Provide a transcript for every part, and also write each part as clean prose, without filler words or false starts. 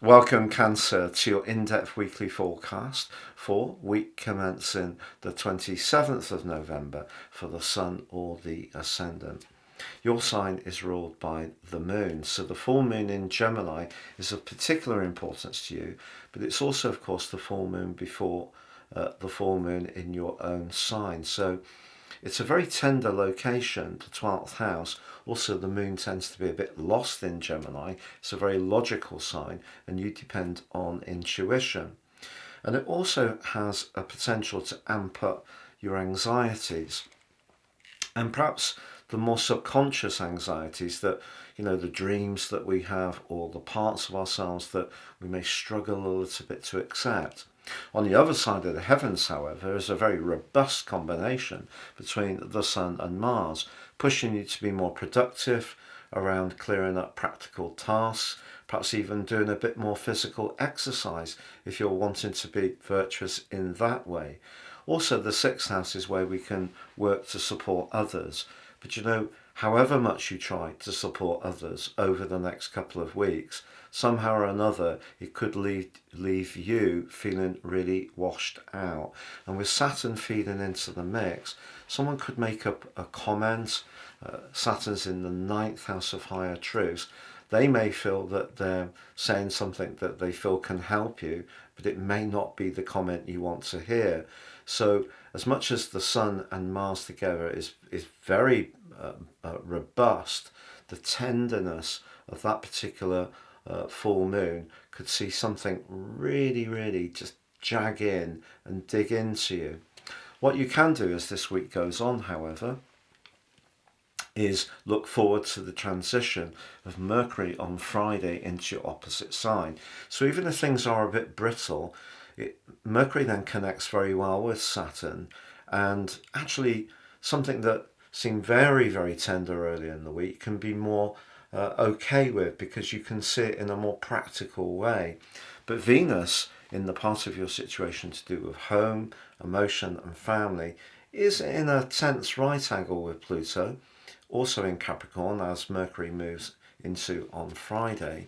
Welcome, Cancer, to your in-depth weekly forecast for week commencing the 27th of November for the Sun or the Ascendant. Your sign is ruled by the moon, so the full moon in Gemini is of particular importance to you, but it's also, of course, the full moon before the full moon in your own sign. So it's a very tender location, the 12th house. Also, the moon tends to be a bit lost in Gemini. It's a very logical sign, and you depend on intuition. And it also has a potential to amp up your anxieties. And perhaps the more subconscious anxieties that, the dreams that we have or the parts of ourselves that we may struggle a little bit to accept. On the other side of the heavens, however, is a very robust combination between the Sun and Mars, pushing you to be more productive around clearing up practical tasks, perhaps even doing a bit more physical exercise if you're wanting to be virtuous in that way. Also, the 6th house is where we can work to support others. But however much you try to support others over the next couple of weeks, somehow or another, it could leave you feeling really washed out. And with Saturn feeding into the mix, someone could make up a comment. Saturn's in the 9th house of higher truths. They may feel that they're saying something that they feel can help you, but it may not be the comment you want to hear. So as much as the Sun and Mars together is very robust, the tenderness of that particular full moon could see something really, really just jag in and dig into you. What you can do as this week goes on, however, is look forward to the transition of Mercury on Friday into your opposite sign. So even if things are a bit brittle, Mercury then connects very well with Saturn, and actually something that seemed very, very tender earlier in the week can be more okay with, because you can see it in a more practical way. But Venus, in the part of your situation to do with home, emotion and family, is in a tense right angle with Pluto, also in Capricorn, as Mercury moves into on Friday.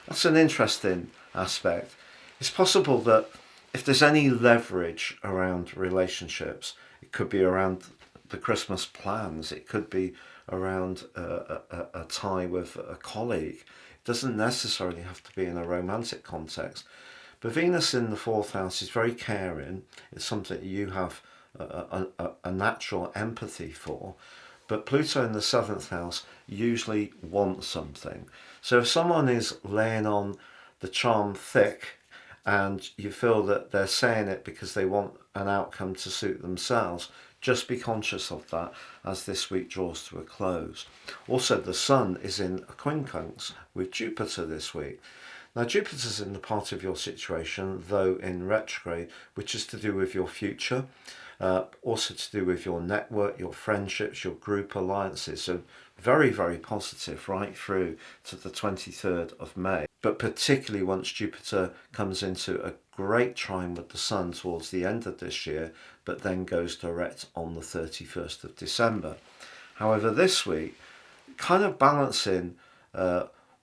That's an interesting aspect. It's possible that if there's any leverage around relationships, it could be around the Christmas plans, it could be around a tie with a colleague. It doesn't necessarily have to be in a romantic context. But Venus in the 4th house is very caring. It's something you have a natural empathy for. But Pluto in the 7th house usually wants something. So if someone is laying on the charm thick and you feel that they're saying it because they want an outcome to suit themselves, just be conscious of that as this week draws to a close. Also, the Sun is in a quincunx with Jupiter this week. Now, Jupiter's in the part of your situation, though in retrograde, which is to do with your future, also to do with your network, your friendships, your group alliances. So very, very positive right through to the 23rd of May. But particularly once Jupiter comes into a great trine with the Sun towards the end of this year, but then goes direct on the 31st of December. However, this week, kind of balancing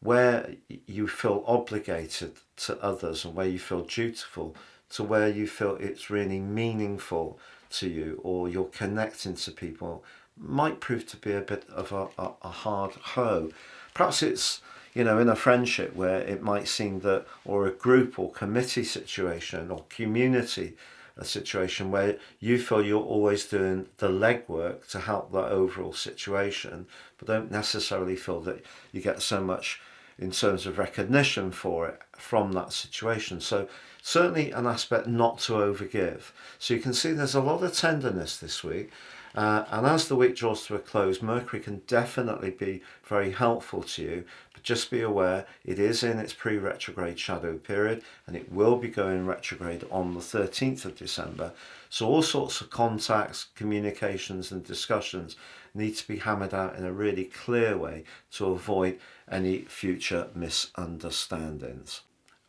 where you feel obligated to others and where you feel dutiful to where you feel it's really meaningful to you, or you're connecting to people, might prove to be a bit of a hard hoe. Perhaps it's, in a friendship where it might seem that, or a group or committee situation or community a situation where you feel you're always doing the legwork to help the overall situation, but don't necessarily feel that you get so much in terms of recognition for it from that situation. So certainly an aspect not to overgive. So you can see there's a lot of tenderness this week. And as the week draws to a close, Mercury can definitely be very helpful to you, but just be aware it is in its pre-retrograde shadow period, and it will be going retrograde on the 13th of December. So all sorts of contacts, communications and discussions need to be hammered out in a really clear way to avoid any future misunderstandings.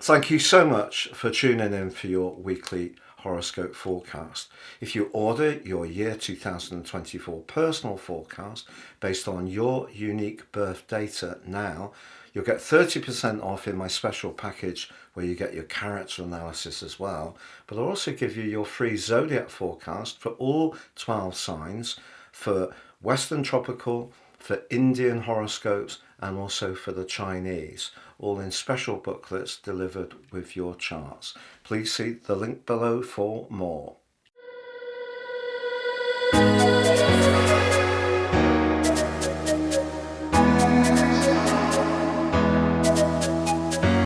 Thank you so much for tuning in for your weekly horoscope forecast. If you order your year 2024 personal forecast based on your unique birth data now, you'll get 30% off in my special package where you get your character analysis as well. But I'll also give you your free zodiac forecast for all 12 signs, for Western tropical, for Indian horoscopes, and also for the Chinese, all in special booklets delivered with your charts. Please see the link below for more.